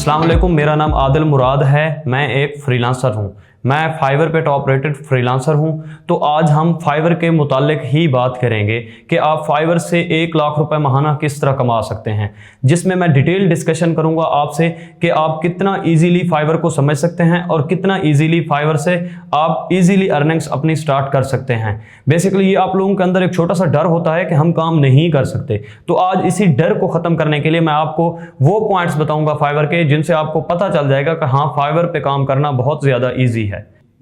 अस्सलाम वालेकुम, मेरा नाम आदिल मुराद है। मैं एक फ्रीलांसर हूं। मैं फाइवर पे टॉप रेटेड फ्रीलांसर हूं। तो आज हम फाइवर के मुतालिक ही बात करेंगे कि आप फाइवर से 1 लाख रुपए महाना किस तरह कमा सकते हैं, जिसमें मैं डिटेल डिस्कशन करूंगा आपसे कि आप कितना इजीली फाइवर को समझ सकते हैं और कितना इजीली फाइवर से आप इजीली अर्निंग्स अपनी स्टार्ट कर सकते हैं। बेसिकली ये आप लोगों के अंदर एक छोटा सा डर होता है कि हम काम नहीं कर सकते, तो आज इसी डर को खत्म करने के लिए मैं आपको वो पॉइंट्स बताऊंगा फाइवर के, जिनसे आपको पता चल जाएगा कि हाँ, फाइवर पे काम करना बहुत ज्यादा ईजी है।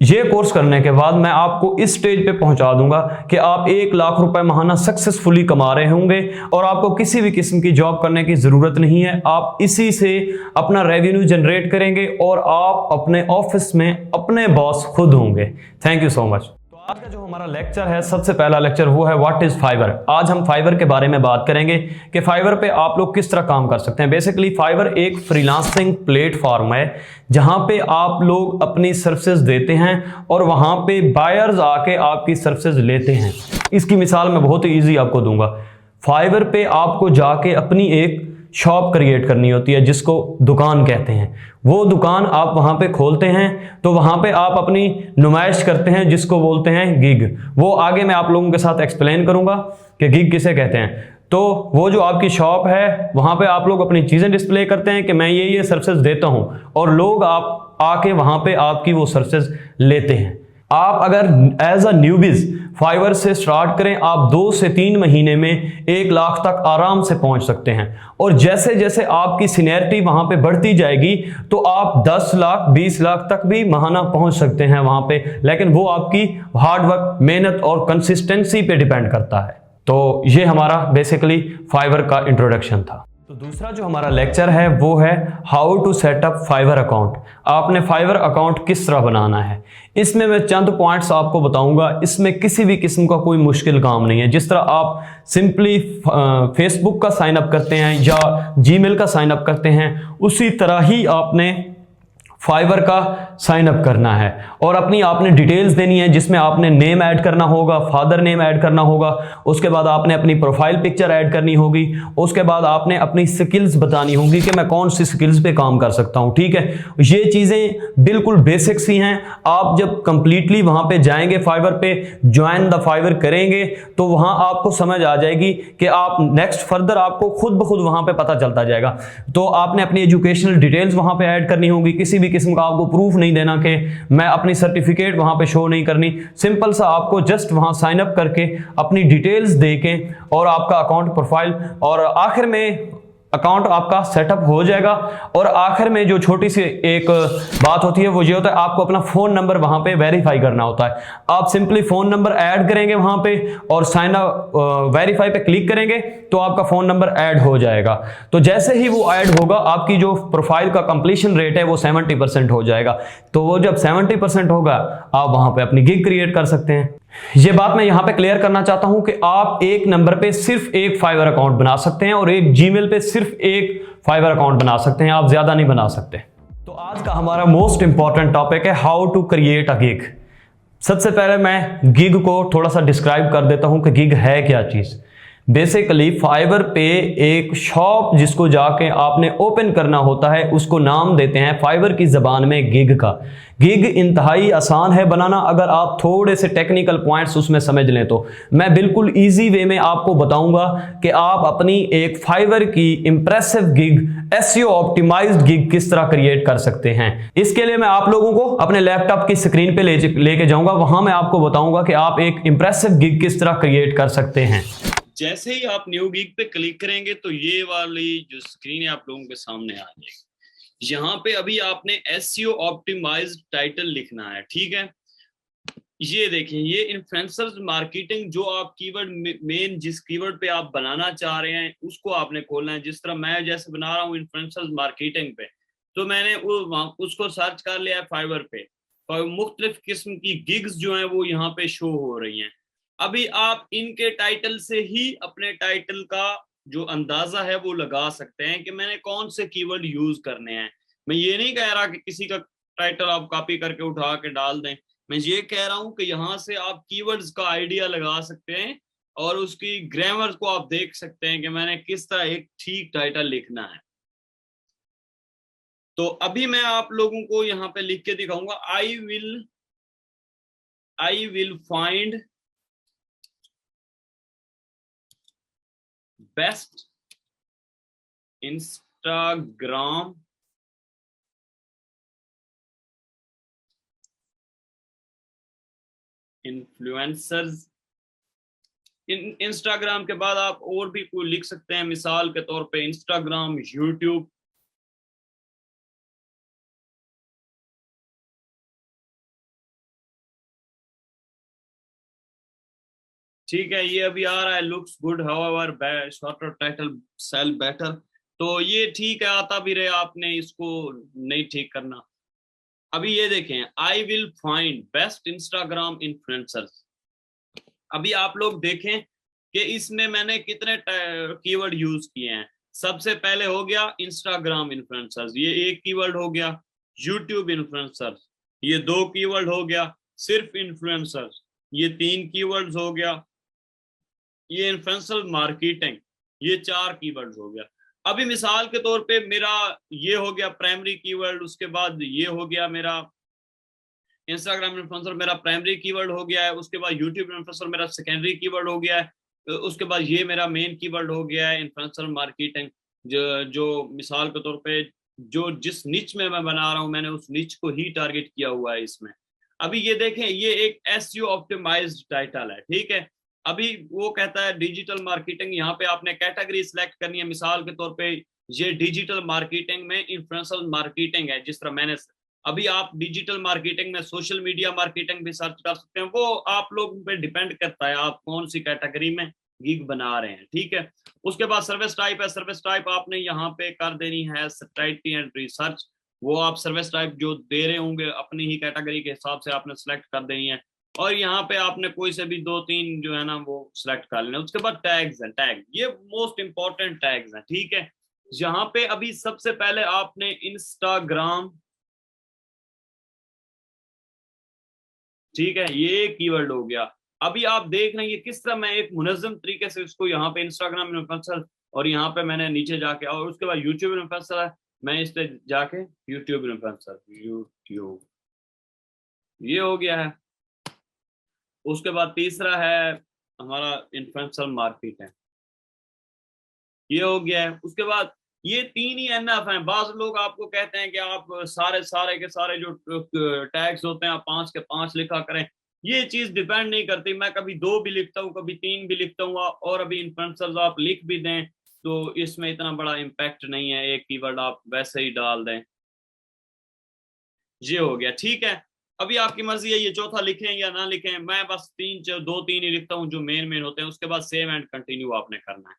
ये कोर्स करने के बाद मैं आपको इस स्टेज पे पहुंचा दूंगा कि आप 1 लाख रुपए महाना सक्सेसफुली कमा रहे होंगे और आपको किसी भी किस्म की जॉब करने की जरूरत नहीं है। आप इसी से अपना रेवेन्यू जनरेट करेंगे और आप अपने ऑफिस में अपने बॉस खुद होंगे। Thank you so much. आज का जो हमारा लेक्चर है, सबसे पहला लेक्चर वो है व्हाट इज फाइवर। आज हम फाइवर के बारे में बात करेंगे कि फाइवर पे आप लोग किस तरह काम कर सकते हैं। बेसिकली फाइवर एक फ्रीलांसिंग प्लेटफॉर्म है जहां पे आप लोग अपनी सर्विसेज देते हैं और वहां पे बायर्स आके आपकी सर्विसेज लेते हैं। इसकी मिसाल मैं बहुत ही ईजी आपको दूंगा। फाइवर पे आपको जाके अपनी एक शॉप क्रिएट करनी होती है जिसको दुकान कहते हैं। वो दुकान आप वहां पे खोलते हैं तो वहां पे आप अपनी नुमाइश करते हैं जिसको बोलते हैं गिग। वो आगे मैं आप लोगों के साथ एक्सप्लेन करूंगा कि गिग किसे कहते हैं। तो वो जो आपकी शॉप है वहां पे आप लोग अपनी चीजें डिस्प्ले करते हैं कि मैं ये सर्विसेज देता हूं और लोग आप आके वहां पे आपकी वो सर्विसेज लेते हैं। आप अगर एज अ न्यूबीज फाइवर से स्टार्ट करें, आप 2 से 3 महीने में 1 लाख तक आराम से पहुंच सकते हैं। और जैसे जैसे आपकी सीनियरिटी वहां पे बढ़ती जाएगी तो आप 10 लाख 20 लाख तक भी महाना पहुंच सकते हैं वहां पे, लेकिन वो आपकी हार्डवर्क, मेहनत और कंसिस्टेंसी पे डिपेंड करता है। तो ये हमारा बेसिकली फाइवर का इंट्रोडक्शन था। तो दूसरा जो हमारा लेक्चर है वो है how to set up Fiverr account. आपने फाइवर अकाउंट किस तरह बनाना है, इसमें मैं चंद पॉइंट्स आपको बताऊंगा। इसमें किसी भी किस्म का कोई मुश्किल काम नहीं है। जिस तरह आप सिंपली फेसबुक का साइन अप करते हैं या जीमेल का साइन अप करते हैं, उसी तरह ही आपने फाइवर का साइन अप करना है और अपनी आपने डिटेल्स देनी है, जिसमें आपने नेम ऐड करना होगा, फादर नेम ऐड करना होगा, उसके बाद आपने अपनी प्रोफाइल पिक्चर ऐड करनी होगी, उसके बाद आपने अपनी स्किल्स बतानी होगी कि मैं कौन सी स्किल्स पे काम कर सकता हूं। ठीक है, ये चीजें बिल्कुल बेसिक्स ही हैं। आप जब कंप्लीटली वहां पे जाएंगे, फाइवर पे ज्वाइन द फाइवर करेंगे, तो वहां आपको समझ आ जाएगी कि आप नेक्स्ट फर्दर आपको खुद ब खुद वहां पे पता चलता जाएगा। तो आपने अपनी एजुकेशनल डिटेल्स वहां पे ऐड करनी होगी। किसी भी किस्म का आपको प्रूफ नहीं देना कि मैं अपनी सर्टिफिकेट वहां पे शो नहीं करनी। सिंपल सा आपको जस्ट वहां साइन अप करके अपनी डिटेल्स देके और आपका अकाउंट प्रोफाइल, और आखिर में अकाउंट आपका सेटअप हो जाएगा। और आखिर में जो छोटी सी एक बात होती है वो ये होता है, आपको अपना फोन नंबर वहां पे वेरीफाई करना होता है। आप सिंपली फोन नंबर ऐड करेंगे वहां पे और साइन अप वेरीफाई पे क्लिक करेंगे तो आपका फोन नंबर ऐड हो जाएगा। तो जैसे ही वो ऐड होगा, आपकी जो प्रोफाइल का कंप्लीशन रेट है वो 70% हो जाएगा। तो वो जब 70% होगा, आप वहां पे अपनी गिग क्रिएट कर सकते हैं। ये बात मैं यहां पे क्लियर करना चाहता हूं कि आप एक नंबर पे सिर्फ एक फाइवर अकाउंट बना सकते हैं और एक जीमेल पे सिर्फ एक फाइवर अकाउंट बना सकते हैं, आप ज्यादा नहीं बना सकते। तो आज का हमारा मोस्ट इंपॉर्टेंट टॉपिक है how to create a gig. सबसे पहले मैं गिग को थोड़ा सा डिस्क्राइब कर देता हूं कि गिग है क्या चीज। बेसिकली फाइवर पे एक शॉप जिसको जाके आपने ओपन करना होता है, उसको नाम देते हैं फाइवर की जबान में गिग का। गिग इंतहाई आसान है बनाना, अगर आप थोड़े से टेक्निकल पॉइंट्स उसमें समझ लें तो। मैं बिल्कुल इजी वे में आपको बताऊंगा कि आप अपनी एक फाइवर की impressive gig, SEO optimised gig किस तरह क्रिएट कर सकते हैं। इसके लिए मैं आप लोगों को अपने लैपटॉप की स्क्रीन पे लेके जाऊंगा। वहां मैं आपको बताऊंगा कि आप एक इंप्रेसिव गिग किस तरह क्रिएट कर सकते हैं। जैसे ही आप न्यू गिग पे क्लिक करेंगे तो ये वाली जो स्क्रीन है आप लोगों के सामने आ जाएगी। यहाँ पे अभी आपने एसईओ ऑप्टिमाइज्ड टाइटल लिखना है। ठीक है, ये देखें, ये इन्फ्लुएंसर्स मार्केटिंग, जो आप कीवर्ड मेन जिस कीवर्ड पे आप बनाना चाह रहे हैं उसको आपने खोलना है। जिस तरह मैं जैसे बना रहा हूँ इन्फ्लुएंसर्स मार्केटिंग पे, तो मैंने उसको सर्च कर लिया है फाइवर पे, और मुख्तलिफ किस्म की गिग्स जो हैं वो यहाँ पे शो हो रही हैं। अभी आप इनके टाइटल से ही अपने टाइटल का जो अंदाजा है वो लगा सकते हैं कि मैंने कौन से कीवर्ड यूज करने हैं। मैं ये नहीं कह रहा कि किसी का टाइटल आप कॉपी करके उठा के डाल दें। मैं ये कह रहा हूं कि यहाँ से आप कीवर्ड्स का आइडिया लगा सकते हैं और उसकी ग्रामर को आप देख सकते हैं कि मैंने किस तरह एक ठीक टाइटल लिखना है। तो अभी मैं आप लोगों को यहाँ पे लिख के दिखाऊंगा, I will find best Instagram influencers. Instagram के बाद आप और भी कोई लिख सकते हैं, मिसाल के तौर पे इंस्टाग्राम, यूट्यूब। ठीक है, ये अभी आ रहा है, looks good however shorter title sell better. तो ये ठीक है, आता भी रहे, आपने इसको नहीं ठीक करना। अभी ये देखें, I will find best Instagram influencers. अभी आप लोग देखें कि इसमें मैंने कितने कीवर्ड यूज किए हैं। सबसे पहले हो गया इंस्टाग्राम इन्फ्लुएंसर्स, ये एक कीवर्ड हो गया। यूट्यूब इन्फ्लुएंसर्स, ये दो कीवर्ड हो गया। सिर्फ इन्फ्लुएंसर्स, ये तीन कीवर्ड्स हो गया। ये इन्फ्लुएंसर मार्केटिंग, ये चार कीवर्ड्स हो गया। अभी मिसाल के तौर पे मेरा ये हो गया प्राइमरी कीवर्ड, उसके बाद ये हो गया मेरा इंस्टाग्राम इन्फ्लुएंसर, मेरा प्राइमरी कीवर्ड हो गया है। उसके बाद यूट्यूब इन्फ्लुएंसर मेरा सेकेंडरी कीवर्ड हो गया है। उसके बाद ये मेरा मेन कीवर्ड हो गया है इन्फ्लुएंसर मार्केटिंग। जो मिसाल के तौर पे जो जिस निच में मैं बना रहा हूं, मैंने उस निच को ही टारगेट किया हुआ है इसमें। अभी ये देखें, ये एक एसईओ ऑप्टिमाइज्ड टाइटल है, ठीक है। अभी वो कहता है डिजिटल मार्केटिंग, यहाँ पे आपने कैटेगरी सिलेक्ट करनी है। मिसाल के तौर पे ये डिजिटल मार्केटिंग में इन्फ्लुएंसर मार्केटिंग है, जिस तरह मैंने। अभी आप डिजिटल मार्केटिंग में सोशल मीडिया मार्केटिंग भी सर्च कर सकते हैं, वो आप लोगों पे डिपेंड करता है आप कौन सी कैटेगरी में गिग बना रहे हैं, ठीक है। उसके बाद सर्विस टाइप है, सर्विस टाइप आपने यहाँ पे कर देनी है स्ट्रैटेजी एंड रिसर्च। वो आप सर्विस टाइप जो दे रहे होंगे अपनी ही कैटेगरी के हिसाब से आपने सेलेक्ट कर देनी है। और यहाँ पे आपने कोई से भी दो तीन जो है ना वो सिलेक्ट कर लेना। उसके बाद टैग्स है, टैग ये मोस्ट इंपॉर्टेंट टैग्स है, ठीक है। यहाँ पे अभी सबसे पहले आपने इंस्टाग्राम, ठीक है, ये कीवर्ड हो गया। अभी आप देख रहे हैं ये किस तरह मैं एक मुनज्जम तरीके से इसको यहाँ पे इंस्टाग्राम इन्फ्लुएंसर, और यहाँ पे मैंने नीचे जाके, और उसके बाद यूट्यूब इन्फ्लुएंसर है, मैं इस पे जाके यूट्यूब इन्फ्लुएंसर, यूट्यूब, ये हो गया है। उसके बाद तीसरा है हमारा इन्फ्लुएंसर मार्केट है, ये हो गया है। उसके बाद ये तीन ही एनएफ हैं। बाज लोग आपको कहते हैं कि आप सारे सारे के सारे जो टैग्स होते हैं आप 5 के 5 लिखा करें। ये चीज डिपेंड नहीं करती, मैं कभी 2 भी लिखता हूँ, कभी 3 भी लिखता हूँ, और अभी इन्फ्लुएंसर्स आप लिख भी दें तो इसमें इतना बड़ा इम्पैक्ट नहीं है, एक कीवर्ड आप वैसे ही डाल दें। ये हो गया, ठीक है। अभी आपकी मर्जी है ये चौथा लिखें या ना लिखें, मैं बस दो तीन ही लिखता हूँ जो मेन मेन होते हैं। उसके बाद सेव एंड कंटिन्यू आपने करना है।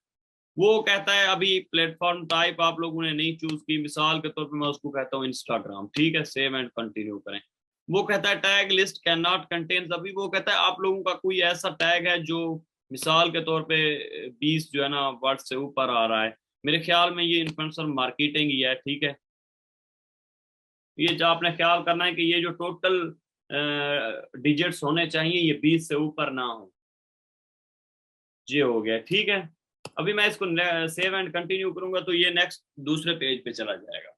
वो कहता है अभी प्लेटफॉर्म टाइप आप लोगों ने नहीं चूज की, मिसाल के तौर पे मैं उसको कहता हूँ इंस्टाग्राम, ठीक है। सेव एंड कंटिन्यू करें। वो कहता है tag list can not contain, अभी वो कहता है आप लोगों का कोई ऐसा टैग है जो मिसाल के तौर पे 20 जो है ना वर्ड से ऊपर आ रहा है। मेरे ख्याल में ये इन्फ्लुएंसर मार्केटिंग ही है, ठीक है। ये जो आपने ख्याल करना है कि ये जो टोटल डिजिट्स होने चाहिए ये 20 से ऊपर ना हो। ये हो गया, ठीक है। अभी मैं इसको सेव एंड कंटिन्यू करूंगा तो ये नेक्स्ट दूसरे पेज पे चला जाएगा।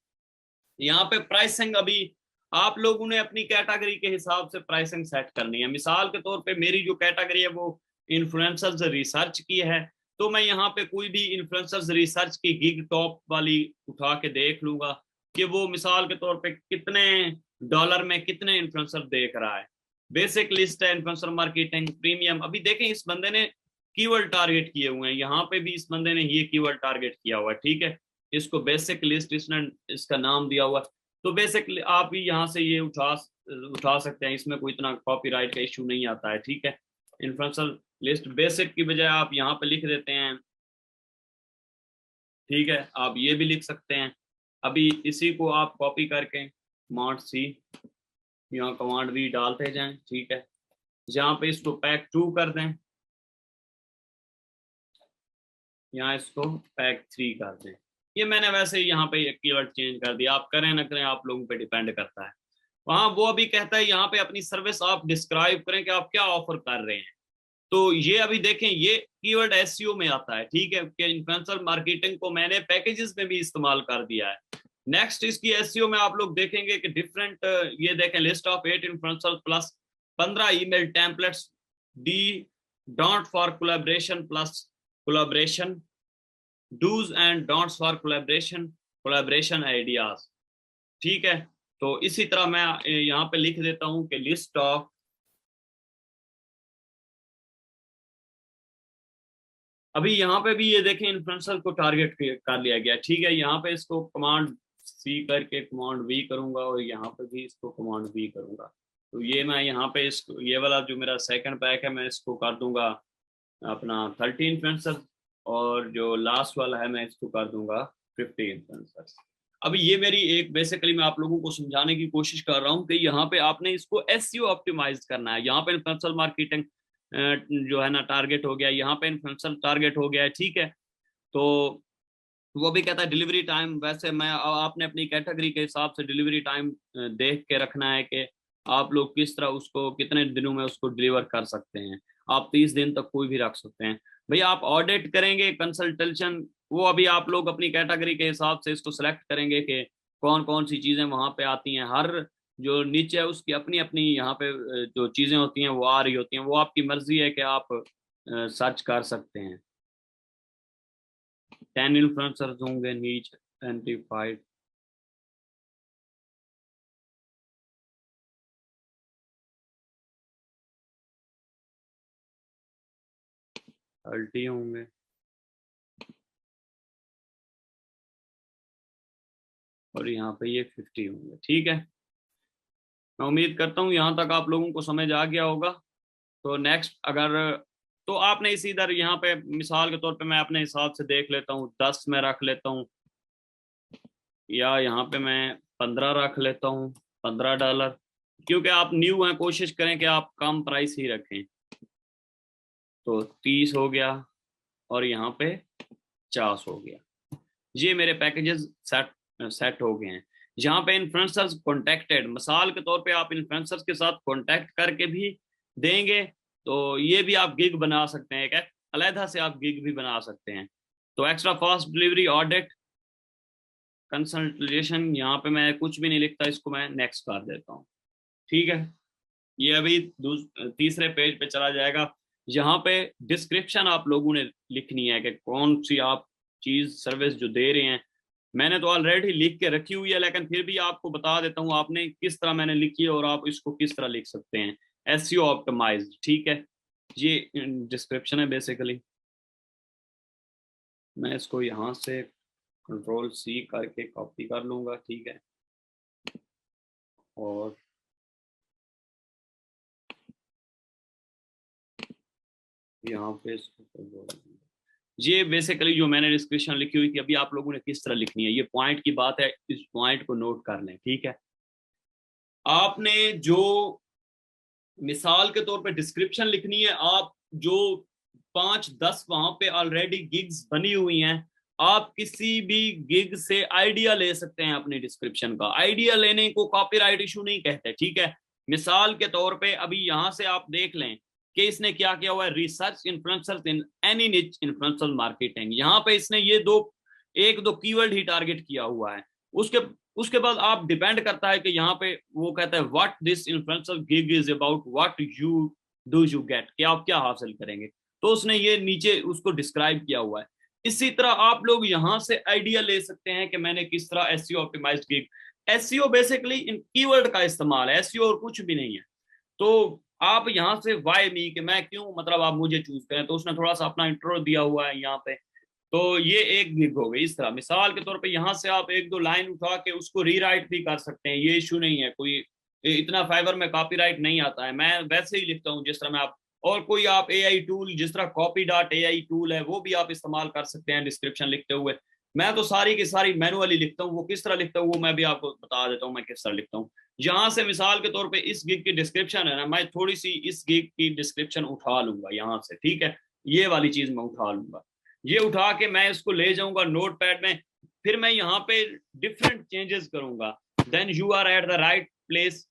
यहाँ पे प्राइसिंग, अभी आप लोगों ने अपनी कैटेगरी के हिसाब से प्राइसिंग सेट करनी है। मिसाल के तौर पे मेरी जो कैटेगरी है वो इन्फ्लुएंसर्स रिसर्च की है, तो मैं यहाँ पे कोई भी इन्फ्लुएंसर्स रिसर्च की गिग टॉप वाली उठा के देख लूंगा कि वो मिसाल के तौर पे कितने डॉलर में कितने इन्फ्लुएंसर देख रहा है। बेसिक लिस्ट है इन्फ्लुएंसर मार्केटिंग प्रीमियम। अभी देखें इस बंदे ने कीवर्ड टारगेट किए हुए हैं, यहाँ पे भी इस बंदे ने ये कीवर्ड टारगेट किया हुआ है, ठीक है। इसको बेसिक लिस्ट इसने इसका नाम दिया हुआ है। तो बेसिक आप भी यहाँ से ये उठा सकते हैं, इसमें कोई इतना कॉपीराइट का इशू नहीं आता है, ठीक है। इन्फ्लुएंसर लिस्ट बेसिक की बजाय आप यहाँ पे लिख देते हैं, ठीक है। आप ये भी लिख सकते हैं। अभी इसी को आप कॉपी करके कमांड सी, यहाँ कमांड वी डालते जाएं, ठीक है। यहाँ पे इसको पैक 2 कर दें, यहाँ इसको पैक 3 कर दें। ये मैंने वैसे ही यहाँ पे कीवर्ड चेंज कर दिया, आप करें ना करें आप लोगों पे डिपेंड करता है। वहां वो अभी कहता है यहाँ पे अपनी सर्विस आप डिस्क्राइब करें कि आप क्या ऑफर कर रहे हैं। तो ये अभी देखें ये कीवर्ड एसईओ में आता है, ठीक है, कि इन्फ्लुएंसर मार्केटिंग को मैंने पैकेजेस में भी इस्तेमाल कर दिया है। नेक्स्ट इसकी एसईओ में आप लोग देखेंगे कि डिफरेंट, ये देखें, list of 8 influencer plus 15 email templates, D don't for collaboration plus collaboration, do's and don'ts for collaboration, collaboration ideas. ठीक है, तो इसी तरह मैं यहाँ पे लिख देता हूं कि लिस्ट ऑफ, अभी यहाँ पे भी ये देखें इन्फ्लुएंसर को टारगेट कर लिया गया। ठीक है, यहाँ पे इसको कमांड सी करके कमांड वी करूंगा और यहाँ पे भी इसको कमांड वी करूंगा। तो ये मैं यहाँ पे इसको, ये वाला जो मेरा सेकंड पैक है मैं इसको कर दूंगा अपना 30 इन्फ्लुएंसर, और जो लास्ट वाला है मैं इसको कर दूंगा 50 इन्फ्लुएंसर। अभी ये मेरी एक, बेसिकली मैं आप लोगों को समझाने की कोशिश कर रहा हूँ कि यहाँ पे आपने इसको एसईओ ऑप्टिमाइज करना है। यहाँ पे इन्फ्लुएंसर मार्केटिंग जो है ना टारगेट हो गया, यहाँ पे इन्फ्लुएंसर टारगेट हो गया है। ठीक है, तो वो भी कहता है डिलीवरी टाइम, वैसे मैं आपने अपनी कैटेगरी के हिसाब से डिलीवरी टाइम देख के रखना है कि आप लोग किस तरह उसको कितने दिनों में उसको डिलीवर कर सकते हैं। आप 30 दिन तक कोई भी रख सकते हैं। भैया आप ऑडिट करेंगे, कंसल्टेशन, वो अभी आप लोग अपनी कैटेगरी के हिसाब से इसको सेलेक्ट करेंगे कि कौन कौन सी चीजें वहां पे आती हैं। हर जो नीचे है उसकी अपनी अपनी यहाँ पे जो चीजें होती हैं वो आ रही होती हैं, वो आपकी मर्जी है कि आप सर्च कर सकते हैं। 10 इन्फ्लुएंसर्स होंगे नीच आइडेंटिफाइड, होंगे, और यहाँ पे ये 50 होंगे। ठीक है, मैं उम्मीद करता हूँ यहाँ तक आप लोगों को समझ आ गया होगा। तो नेक्स्ट, अगर तो आपने इसी इधर यहाँ पे मिसाल के तौर पे मैं अपने हिसाब से देख लेता हूँ, 10 में रख लेता हूँ, या यहाँ पे मैं 15 रख लेता हूँ, $15, क्योंकि आप न्यू हैं, कोशिश करें कि आप कम प्राइस ही रखें। तो 30 हो गया और यहाँ पे 50 हो गया। ये मेरे पैकेजेस सेट हो गए हैं। जहाँ पे इन्फ्लुएंसर्स कॉन्टेक्टेड, मिसाल के तौर पे आप इन्फ्लुएंसर्स के साथ कॉन्टेक्ट करके भी देंगे, तो ये भी आप गिग बना सकते हैं, एक अलहदा से आप गिग भी बना सकते हैं। तो extra fast delivery, audit, consultation, यहाँ पे मैं कुछ भी नहीं लिखता, इसको मैं नेक्स्ट कर देता हूँ। ठीक है, ये अभी तीसरे पेज पे चला जाएगा। यहाँ पे डिस्क्रिप्शन आप लोगों ने लिखनी है कि कौन सी आप चीज सर्विस जो दे रहे हैं। मैंने तो ऑलरेडी लिख के रखी हुई है, लेकिन फिर भी आपको बता देता हूँ आपने किस तरह मैंने लिखी है और आप इसको किस तरह लिख सकते हैं। एसईओ ऑप्टिमाइज्ड, ठीक है, ये डिस्क्रिप्शन है बेसिकली। मैं इसको यहाँ से कंट्रोल सी करके कॉपी कर लूंगा। ठीक है, और यहाँ पे इसको, ये बेसिकली जो मैंने डिस्क्रिप्शन लिखी हुई थी, अभी आप लोगों ने किस तरह लिखनी है, ये पॉइंट की बात है, इस पॉइंट को नोट कर लें। ठीक है, आपने जो मिसाल के तौर पे डिस्क्रिप्शन लिखनी है, आप जो 5-10 वहां पे ऑलरेडी गिग्स बनी हुई हैं, आप किसी भी गिग से आइडिया ले सकते हैं अपनी डिस्क्रिप्शन का। आइडिया लेने को कॉपीराइट इशू नहीं कहते। ठीक है, मिसाल के तौर पे अभी यहां से आप देख लें कि इसने क्या किया हुआ है, रिसर्च इन्फ्लुएंसर्स इन एनी निच इन्फ्लुएंसर मार्केटिंग। यहाँ पे इसने ये एक दो कीवर्ड ही टारगेट किया हुआ है। उसके बाद आप डिपेंड करता है कि यहाँ पे वो कहता है what this influencer gig is about, what you do you get, कि आप क्या हासिल करेंगे। तो उसने ये नीचे उसको डिस्क्राइब किया हुआ है। इसी तरह आप लोग यहाँ से आइडिया ले सकते हैं कि मैंने किस तरह SEO optimised gig. SEO basically इन कीवर्ड का इस्तेमाल है, एसईओ और कुछ भी नहीं है। तो आप यहाँ से वाई मी, कि मैं क्यों, मतलब आप मुझे चूज करें। तो उसने थोड़ा सा अपना इंट्रो दिया हुआ है यहाँ पे। तो ये एक गिग हो गई। इस तरह मिसाल के तौर पे यहाँ से आप एक दो लाइन उठा के उसको रीराइट भी कर सकते हैं, ये इशू नहीं है। कोई इतना फाइवर में कॉपीराइट नहीं आता है, मैं वैसे ही लिखता हूँ जिस तरह मैं आप, और कोई आप एआई टूल जिस तरह copy.ai टूल है वो भी आप इस्तेमाल कर सकते हैं डिस्क्रिप्शन लिखते हुए। मैं तो सारी की सारी मैनुअली लिखता हूँ, वो किस तरह लिखता हूँ वो मैं भी आपको बता देता हूँ मैं किस तरह लिखता हूँ। यहाँ से मिसाल के तौर पे इस गिग की डिस्क्रिप्शन है ना, मैं थोड़ी सी इस गिग की डिस्क्रिप्शन उठा लूंगा यहाँ से। ठीक है, ये वाली चीज मैं उठा लूंगा, ये उठा के मैं इसको ले जाऊंगा नोट पैड में। फिर मैं यहाँ पे डिफरेंट चेंजेस करूंगा। Then you are at the right place,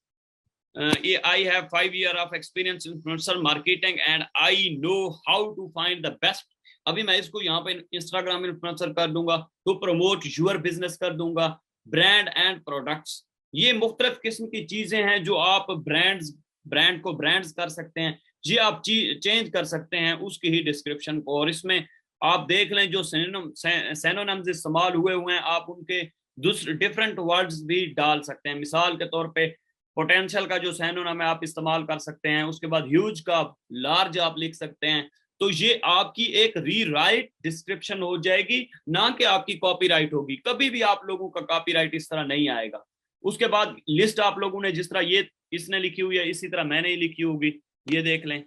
I have 5 years of experience in influencer marketing and I know how to find the best। अभी मैं इसको यहाँ पे इंस्टाग्राम इन्फ्लुएंसर कर दूंगा, तो प्रमोट यूर बिजनेस कर दूंगा। ब्रांड एंड प्रोडक्ट्स, ये मुख्तलिफ किस्म की चीजें हैं जो आप ब्रांड को ब्रांड्स कर सकते हैं, ये आप चेंज कर सकते हैं उसकी ही डिस्क्रिप्शन को। और इसमें आप देख लें जो सिनोनिम्स इस्तेमाल हुए हैं, आप उनके दूसरे डिफरेंट वर्ड्स भी डाल सकते हैं। मिसाल के तौर पे पोटेंशियल का जो सिनोनिम है आप इस्तेमाल कर सकते हैं, उसके बाद ह्यूज का लार्ज आप लिख सकते हैं। तो ये आपकी एक रीराइट डिस्क्रिप्शन हो जाएगी, ना कि आपकी कॉपीराइट होगी। कभी भी आप लोगों का कॉपीराइट इस तरह नहीं आएगा। उसके बाद लिस्ट आप लोगों ने जिस तरह ये इसने लिखी हुई है, इसी तरह मैंने ही लिखी होगी, ये देख लें।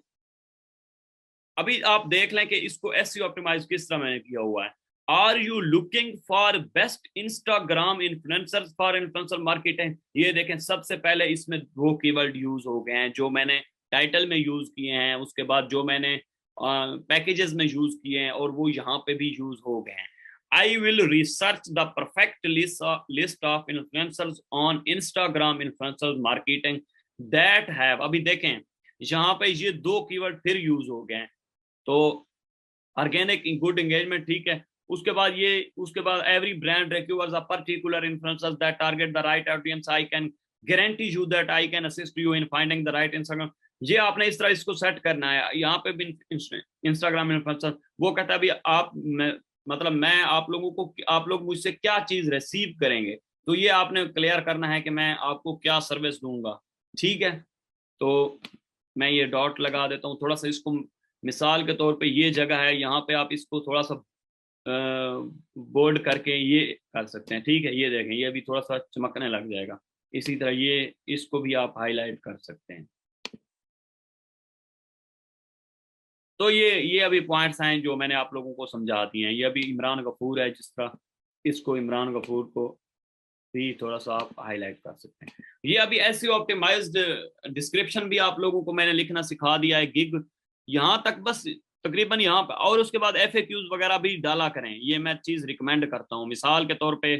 अभी आप देख लें कि इसको एसईओ ऑप्टिमाइज किस तरह मैंने किया हुआ है। Are you looking for best Instagram influencers for influencer marketing, ये देखें सबसे पहले इसमें वो कीवर्ड यूज हो गए हैं जो मैंने टाइटल में यूज किए हैं, उसके बाद जो मैंने पैकेजेस में यूज किए हैं, और वो यहाँ पे भी यूज हो गए हैं। I will research the perfect list of influencers on Instagram influencer marketing that have, अभी देखें यहाँ पे ये दो कीवर्ड फिर यूज हो गए हैं। तो ऑर्गेनिक गुड एंगेजमेंट, ठीक है। उसके बाद every brand requires a particular influencers that target the right audience, I can guarantee you that I can assist you in finding the right Instagram. ये आपने इस तरह इसको सेट करना है। यहाँ पे भी इंस्टाग्राम इन्फ्लुएंसर वो कहता है अभी मतलब मैं आप लोगों को, आप लोग मुझसे क्या चीज रिसीव करेंगे, तो ये आपने क्लियर करना है कि मैं आपको क्या सर्विस दूंगा, ठीक है। तो मैं ये डॉट लगा देता हूँ थोड़ा सा इसको, मिसाल के तौर पे ये जगह है, यहाँ पे आप इसको थोड़ा सा बोल्ड करके ये कर सकते हैं, ठीक है। ये देखें ये भी थोड़ा सा चमकने लग जाएगा। इसी तरह ये इसको भी आप हाईलाइट कर सकते हैं। तो ये अभी पॉइंट्स हैं जो मैंने आप लोगों को समझा दिए हैं। ये अभी इमरान गफूर है, जिस तरह इसको इमरान गफूर को भी थोड़ा सा आप हाईलाइट कर सकते हैं। ये अभी एसईओ ऑप्टिमाइज्ड डिस्क्रिप्शन भी आप लोगों को मैंने लिखना सिखा दिया है, गिग यहाँ तक बस तकरीबन यहाँ पे। और उसके बाद एफएक्यूज वगैरह भी डाला करें, ये मैं चीज रिकमेंड करता हूँ। मिसाल के तौर पे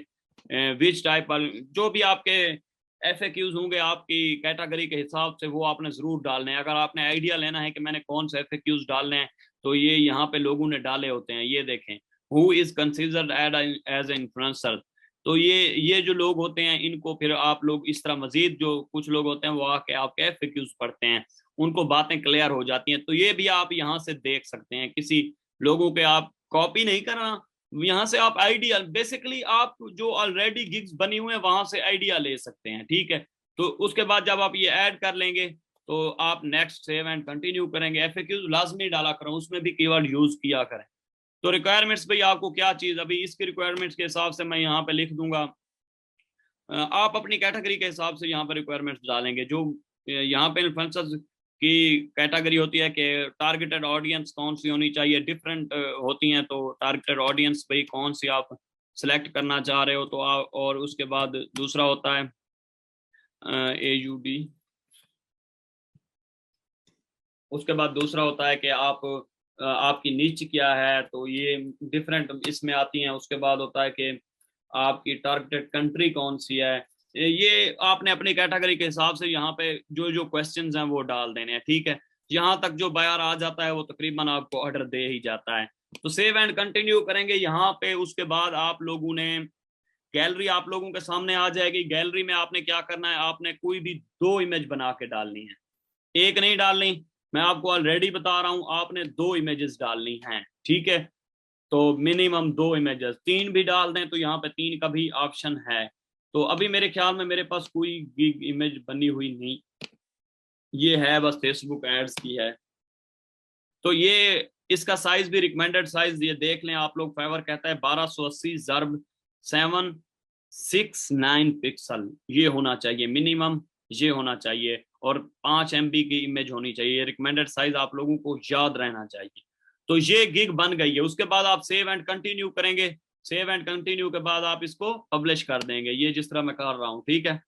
विच टाइप जो भी आपके एफएक्यूज होंगे आपकी कैटेगरी के हिसाब से वो आपने जरूर डालने हैं। अगर आपने आइडिया लेना है कि मैंने कौन से एफएक्यूज डालने हैं, तो ये यहाँ पे लोगों ने डाले होते हैं। ये देखें, who is considered as influencer, तो ये जो लोग होते हैं इनको फिर आप लोग इस तरह मजीद जो कुछ लोग होते हैं वो आके आपके एफएक्यूज पढ़ते हैं, उनको बातें क्लियर हो जाती हैं। तो ये भी आप यहाँ से देख सकते हैं। किसी लोगों के आप कॉपी नहीं करना, यहाँ से आप आइडिया बेसिकली आप जो ऑलरेडी गिग्स बनी हुए हैं वहां से आइडिया ले सकते हैं, ठीक है। तो उसके बाद जब आप ये ऐड कर लेंगे तो आप नेक्स्ट सेव एंड कंटिन्यू करेंगे। एफएक्यूज लाजमी डाला करें, उसमें भी कीवर्ड यूज किया करें। तो रिक्वायरमेंट्स भाई आपको क्या चीज, अभी इसकी रिक्वायरमेंट्स के हिसाब से मैं यहाँ पे लिख दूंगा। आप अपनी कैटेगरी के हिसाब से यहाँ पे रिक्वायरमेंट्स डालेंगे। जो यहाँ पे इन्फ्लुएंसर्स की कैटेगरी होती है कि टारगेटेड ऑडियंस कौन सी होनी चाहिए, डिफरेंट होती हैं। तो टारगेटेड ऑडियंस भाई कौन सी आप सिलेक्ट करना चाह रहे हो, तो आप, और उसके बाद दूसरा होता है AUD, उसके बाद दूसरा होता है कि आप आपकी नीच क्या है, तो ये डिफरेंट इसमें आती हैं। उसके बाद होता है कि आपकी टारगेटेड कंट्री कौन सी है। ये आपने अपनी कैटेगरी के हिसाब से यहाँ पे जो जो क्वेश्चंस हैं वो डाल देने हैं, ठीक है। यहाँ तक जो बयार आ जाता है वो तकरीबन आपको ऑर्डर दे ही जाता है। तो सेव एंड कंटिन्यू करेंगे यहाँ पे। उसके बाद आप लोगों ने गैलरी आप लोगों के सामने आ जाएगी। गैलरी में आपने क्या करना है, आपने कोई भी दो इमेज बना के डालनी है, एक नहीं डालनी। मैं आपको ऑलरेडी बता रहा हूं, आपने दो इमेजेस डालनी हैं, ठीक है। तो मिनिमम दो इमेजेस, तीन भी डाल दें तो यहाँ पे तीन का भी ऑप्शन है। तो अभी मेरे ख्याल में मेरे पास कोई गिग इमेज बनी हुई नहीं, ये है बस फेसबुक एड्स की है। तो ये इसका साइज भी रिकमेंडेड साइज ये देख लें आप लोग। फाइवर कहता है 1280x769 पिक्सल ये होना चाहिए मिनिमम, ये होना चाहिए। और 5 MB की इमेज होनी चाहिए। रिकमेंडेड साइज आप लोगों को याद रहना चाहिए। तो ये गिग बन गई है। उसके बाद आप सेव एंड कंटिन्यू करेंगे। सेव एंड कंटिन्यू के बाद आप इसको पब्लिश कर देंगे, ये जिस तरह मैं कर रहा हूँ, ठीक है।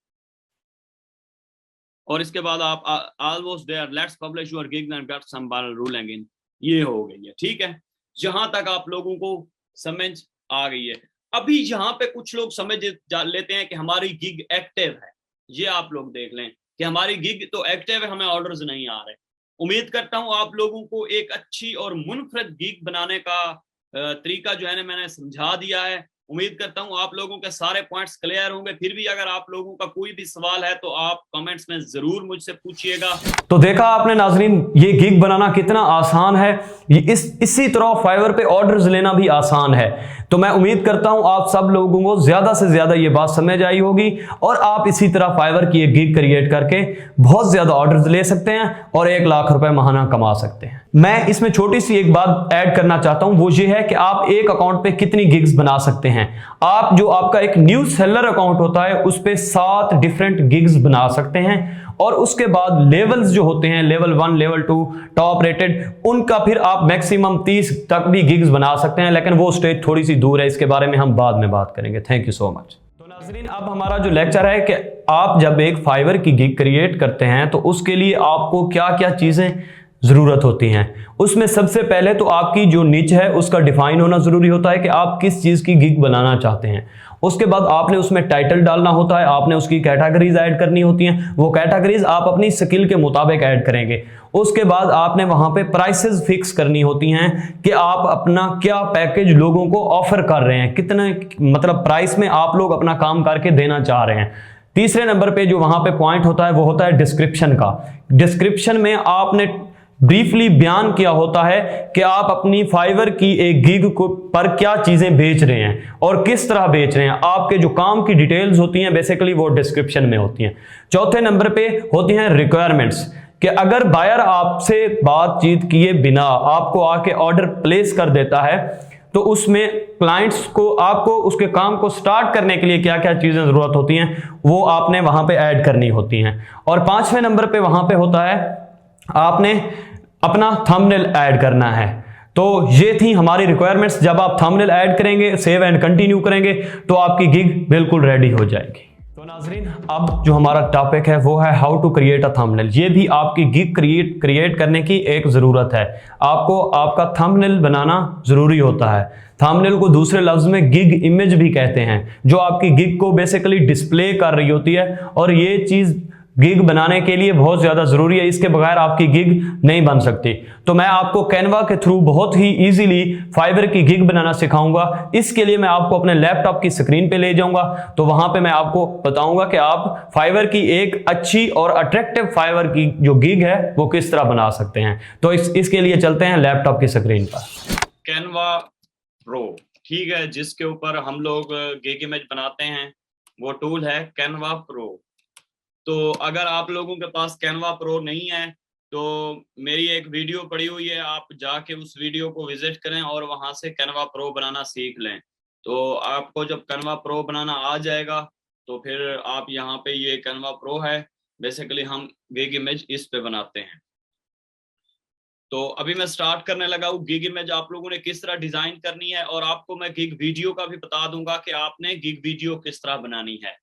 और इसके बाद आप almost there, let's publish your gig and get some rolling in, ये हो गई है, ठीक है। जहां तक आप लोगों को समझ आ गई है। अभी यहाँ पे कुछ लोग समझ लेते हैं कि हमारी गिग एक्टिव है। ये आप लोग देख लें कि हमारी गिग तो एक्टिव है, हमें ऑर्डर्स नहीं आ रहे। उम्मीद करता हूं आप लोगों को एक अच्छी और मुनफरद गिग बनाने का तरीका जो है ना मैंने समझा दिया है। उम्मीद करता हूं आप लोगों के सारे पॉइंट्स क्लियर होंगे। फिर भी अगर आप लोगों का कोई भी सवाल है तो आप कमेंट्स में जरूर मुझसे पूछिएगा। तो देखा आपने नाजरीन, ये गिग बनाना कितना आसान है। इसी तरह फाइवर पे ऑर्डर्स लेना भी आसान है। तो मैं उम्मीद करता हूं आप सब लोगों को ज्यादा से ज्यादा ये बात समझ आई होगी और आप इसी तरह फाइवर की एक गिग क्रिएट करके बहुत ज्यादा ऑर्डर्स ले सकते हैं और 1 लाख रुपए महीना कमा सकते हैं। मैं इसमें छोटी सी एक बात ऐड करना चाहता हूं, वो ये है कि आप एक अकाउंट पे कितनी गिग्स बना सकते हैं। आप जो आपका एक न्यू सेलर अकाउंट होता है उस पे 7 डिफरेंट गिग्स बना सकते हैं और उसके बाद लेवल्स जो होते हैं, लेवल 1, लेवल 2, टॉप रेटेड, उनका फिर आप मैक्सिमम 30 तक भी गिग्स बना सकते हैं, लेकिन वो स्टेज थोड़ी सी दूर है, इसके बारे में हम बाद में बात करेंगे। Thank you so much. तो नाज़रीन, अब हमारा जो लेक्चर है कि आप जब एक फाइवर की गिग क्रिएट करते हैं तो उसके लिए आपको क्या क्या चीजें जरूरत होती हैं। उसमें सबसे पहले तो आपकी जो निच है उसका डिफाइन होना जरूरी होता है कि आप किस चीज की गिग बनाना चाहते हैं। उसके बाद आपने उसमें टाइटल डालना होता है, आपने उसकी कैटेगरीज ऐड करनी होती हैं, वो कैटेगरीज आप अपनी स्किल के मुताबिक ऐड करेंगे। उसके बाद आपने वहां पे प्राइसेस फिक्स करनी होती हैं कि आप अपना क्या पैकेज लोगों को ऑफर कर रहे हैं, कितने मतलब प्राइस में आप लोग अपना काम करके देना चाह रहे हैं। तीसरे नंबर पे जो वहां पे पॉइंट होता है वो होता है डिस्क्रिप्शन का। डिस्क्रिप्शन में आपने ब्रीफली बयान किया होता है कि आप अपनी फाइवर की एक गिग को पर क्या चीजें बेच रहे हैं और किस तरह बेच रहे हैं। आपके जो काम की डिटेल्स होती हैं बेसिकली वो डिस्क्रिप्शन में होती हैं। चौथे नंबर पे होती हैं रिक्वायरमेंट्स, कि अगर बायर आपसे बातचीत किए बिना आपको आके ऑर्डर प्लेस कर देता है तो उसमें क्लाइंट्स को आपको उसके काम को स्टार्ट करने के लिए क्या क्या चीजें जरूरत होती हैं वो आपने वहां पे ऐड करनी होती हैं। और 5वें नंबर पे वहां पे होता है आपने अपना थंबनेल ऐड करना है। तो ये थी हमारी रिक्वायरमेंट्स। जब आप थंबनेल ऐड करेंगे, सेव एंड कंटिन्यू करेंगे तो आपकी गिग बिल्कुल रेडी हो जाएगी। तो नाजरीन, अब जो हमारा टॉपिक है वो है how to create a thumbnail. ये भी आपकी गिग क्रिएट करने की एक जरूरत है। आपको आपका थंबनेल बनाना जरूरी होता है। थंबनेल को दूसरे लफ्ज में गिग इमेज भी कहते हैं, जो आपकी गिग को बेसिकली डिस्प्ले कर रही होती है और ये चीज गिग बनाने के लिए बहुत ज्यादा जरूरी है। इसके बगैर आपकी गिग नहीं बन सकती। तो मैं आपको कैनवा के थ्रू बहुत ही इजीली फाइवर की गिग बनाना सिखाऊंगा। इसके लिए मैं आपको अपने लैपटॉप की स्क्रीन पे ले जाऊंगा, तो वहां पे मैं आपको बताऊंगा कि आप फाइवर की एक अच्छी और अट्रैक्टिव फाइवर की जो गिग है वो किस तरह बना सकते हैं। तो इसके लिए चलते हैं लैपटॉप की स्क्रीन पर। कैनवा प्रो, ठीक है, जिसके ऊपर हम लोग गिग इमेज बनाते हैं, वो टूल है कैनवा प्रो। तो अगर आप लोगों के पास कैनवा प्रो नहीं है तो मेरी एक वीडियो पड़ी हुई है, आप जाके उस वीडियो को विजिट करें और वहां से कैनवा प्रो बनाना सीख लें। तो आपको जब कैनवा प्रो बनाना आ जाएगा तो फिर आप यहाँ पे, ये कैनवा प्रो है, बेसिकली हम गिग इमेज इस पे बनाते हैं। तो अभी मैं स्टार्ट करने लगा हूँ। गिग इमेज आप लोगों ने किस तरह डिजाइन करनी है और आपको मैं गिग वीडियो का भी बता दूंगा कि आपने गिग वीडियो किस तरह बनानी है।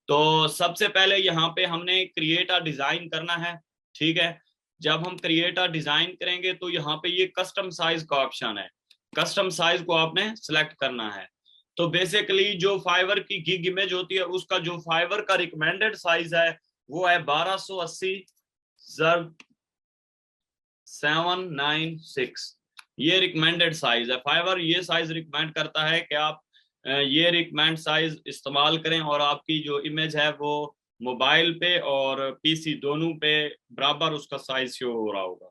तो सबसे पहले यहाँ पे हमने क्रिएट अ डिजाइन करना है, ठीक है। जब हम क्रिएट अ डिजाइन करेंगे तो यहाँ पे ये कस्टम साइज का ऑप्शन है, कस्टम साइज को आपने सिलेक्ट करना है। तो बेसिकली जो फाइवर की गिग इमेज होती है उसका जो फाइवर का रिकमेंडेड साइज है वो है 1280x796। ये रिकमेंडेड साइज है। फाइवर ये साइज रिकमेंड करता है कि आप ये रिकमेंड साइज इस्तेमाल करें और आपकी जो इमेज है वो मोबाइल पे और पीसी दोनों पे बराबर उसका साइज शो हो रहा होगा।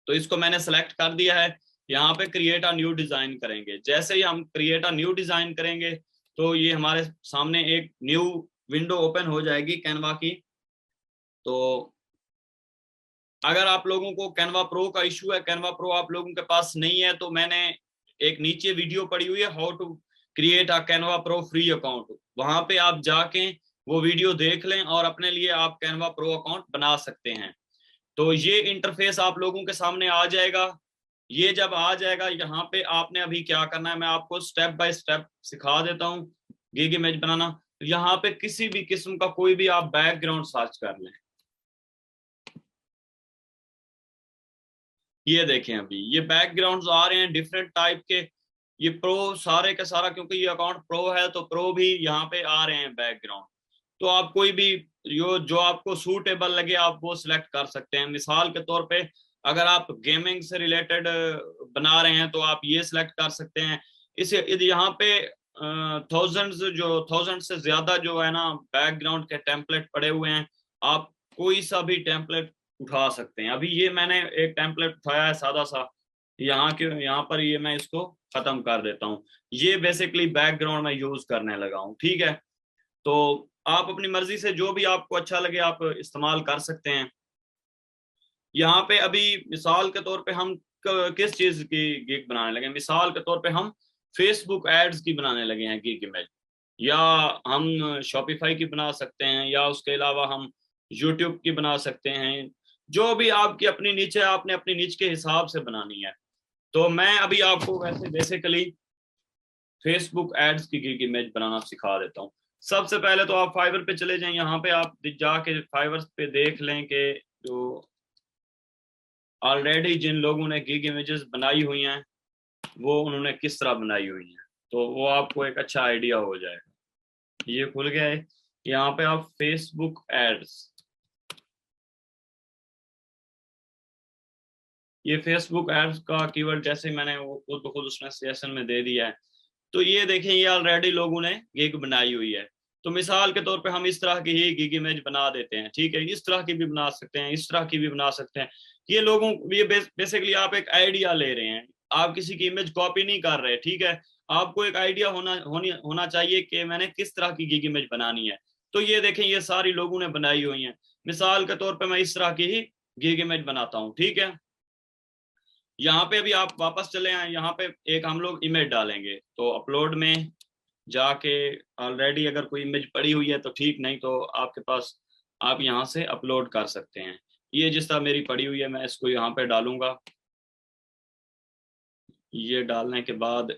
तो इसको मैंने सेलेक्ट कर दिया है। यहाँ पे क्रिएट अ न्यू डिजाइन करेंगे। जैसे ही हम क्रिएट अ न्यू डिजाइन करेंगे तो ये हमारे सामने एक न्यू विंडो ओपन हो जाएगी कैनवा की। तो अगर आप लोगों को कैनवा प्रो का इशू है, कैनवा प्रो आप लोगों के पास नहीं है, तो मैंने एक नीचे वीडियो पड़ी हुई है how to create a Canva pro free account, वहां पे आप जाके वो वीडियो देख लें और अपने लिए आप कैनवा प्रो अकाउंट बना सकते हैं। तो ये इंटरफेस आप लोगों के सामने आ जाएगा। ये जब आ जाएगा यहाँ पे आपने अभी क्या करना है, मैं आपको स्टेप बाय स्टेप सिखा देता हूँ गिग इमेज बनाना। यहाँ पे किसी भी किस्म का कोई भी आप बैकग्राउंड सर्च कर लें। ये देखें अभी ये बैकग्राउंड्स आ रहे हैं डिफरेंट टाइप के। ये प्रो सारे का सारा, क्योंकि ये अकाउंट प्रो है तो प्रो भी यहाँ पे आ रहे हैं बैकग्राउंड। तो आप कोई भी जो आपको सूटेबल लगे आप वो सिलेक्ट कर सकते हैं। मिसाल के तौर पे अगर आप गेमिंग से रिलेटेड बना रहे हैं तो आप ये सिलेक्ट कर सकते हैं। इसे यहाँ पे थाउजेंड से ज्यादा जो है ना बैकग्राउंड के टेम्पलेट पड़े हुए हैं। आप कोई सा भी टेम्पलेट उठा सकते हैं। अभी ये मैंने एक टेम्पलेट उठाया है सादा सा, यहाँ पर ये मैं इसको खत्म कर देता हूँ। ये बेसिकली बैकग्राउंड में यूज करने लगा हूँ, ठीक है। तो आप अपनी मर्जी से जो भी आपको अच्छा लगे आप इस्तेमाल कर सकते हैं। यहाँ पे अभी मिसाल के तौर पे हम किस चीज की गिग बनाने लगे, मिसाल के तौर पे हम फेसबुक एड्स की बनाने लगे हैं गिग इमेज, या हम शॉपिफाई की बना सकते हैं, या उसके अलावा हम यूट्यूब की बना सकते हैं। जो भी आपकी अपनी नीच है, आपने अपनी नीच के हिसाब से बनानी है। तो मैं अभी आपको वैसे बेसिकली फेसबुक एड्स की गिग इमेज बनाना सिखा देता हूँ। सबसे पहले तो आप फाइवर पे चले जाएं, यहाँ पे आप जाके फाइवर पे देख लें कि जो ऑलरेडी जिन लोगों ने गिग इमेजेस बनाई हुई हैं वो उन्होंने किस तरह बनाई हुई हैं, तो वो आपको एक अच्छा आइडिया हो जाएगा। ये खुल गया है। यहाँ पे आप फेसबुक एड्स, ये फेसबुक एड्स का कीवर्ड जैसे मैंने वो खुद ब खुद उसमें सेशन में दे दिया है। तो ये देखें, ये ऑलरेडी लोगों ने गिग बनाई हुई है। तो मिसाल के तौर पे हम इस तरह की ही गिग इमेज बना देते हैं, ठीक है। इस तरह की भी बना सकते हैं, इस तरह की भी बना सकते हैं। ये लोगों, ये बेसिकली आप एक आइडिया ले रहे हैं, आप किसी की इमेज कॉपी नहीं कर रहे, ठीक है। आपको एक आइडिया होना चाहिए कि मैंने किस तरह की गिग इमेज बनानी है। तो ये देखें, ये सारी लोगों ने बनाई हुई है। मिसाल के तौर पर मैं इस तरह की ही गिग इमेज बनाता हूँ, ठीक है। यहाँ पे अभी आप वापस चले आए, यहाँ पे एक हम लोग इमेज डालेंगे, तो अपलोड में जाके ऑलरेडी अगर कोई इमेज पड़ी हुई है तो ठीक, नहीं तो आपके पास आप यहाँ से अपलोड कर सकते हैं। ये जिस तरह मेरी पड़ी हुई है मैं इसको यहाँ पे डालूंगा। ये डालने के बाद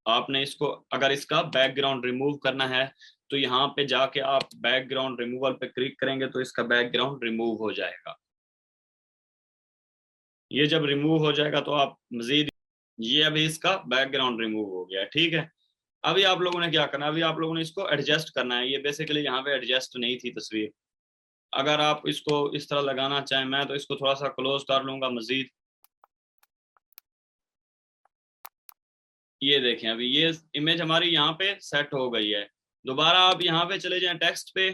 आपने इसको, अगर इसका बैकग्राउंड रिमूव करना है तो यहाँ पे जाके आप बैकग्राउंड रिमूवल पे क्लिक करेंगे तो इसका बैकग्राउंड रिमूव हो जाएगा। ये जब रिमूव हो जाएगा तो आप मजीद, ये अभी इसका बैकग्राउंड रिमूव हो गया, ठीक है। अभी आप लोगों ने क्या करना है, अभी आप लोगों ने इसको एडजस्ट करना है। ये बेसिकली यहाँ पे एडजस्ट नहीं थी तस्वीर। अगर आप इसको इस तरह लगाना चाहें, मैं तो इसको थोड़ा सा क्लोज कर लूंगा मजीद। ये देखें, अभी ये इमेज हमारी यहाँ पे सेट हो गई है। दोबारा आप यहाँ पे चले जाएं टेक्स्ट पे,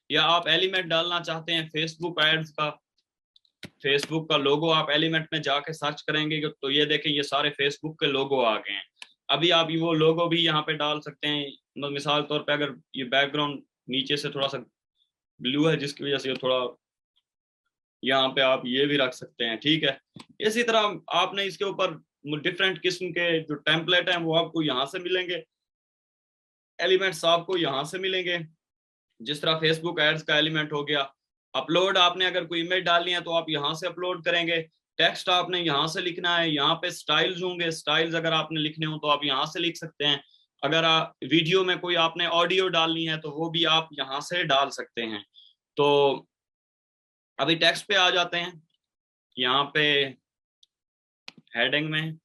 या आप एलिमेंट डालना चाहते हैं फेसबुक एड्स का, फेसबुक का लोगो आप एलिमेंट में जाके सर्च करेंगे तो ये देखें, ये सारे फेसबुक के लोगो आ गए हैं। अभी आप वो लोगो भी यहाँ पे डाल सकते हैं। मतलब मिसाल तौर पे अगर ये बैकग्राउंड नीचे से थोड़ा सा ब्लू है जिसकी वजह से ये थोड़ा, यहाँ पे आप ये भी रख सकते हैं, ठीक है। इसी तरह आपने इसके ऊपर डिफरेंट किस्म के जो टेम्पलेट हैं वो आपको यहाँ से मिलेंगे, एलिमेंट्स आपको यहाँ से मिलेंगे। जिस तरह फेसबुक एड्स का एलिमेंट हो गया, अपलोड आपने अगर कोई इमेज डालनी है तो आप यहाँ से अपलोड करेंगे। टेक्स्ट आपने यहाँ से लिखना है, यहाँ पे स्टाइल्स होंगे, स्टाइल्स अगर आपने लिखने हो तो आप यहाँ से लिख सकते हैं। अगर वीडियो में कोई आपने ऑडियो डालनी है तो वो भी आप यहाँ से डाल सकते हैं। तो अभी टेक्स्ट पे आ जाते हैं। यहाँ पे हेडिंग में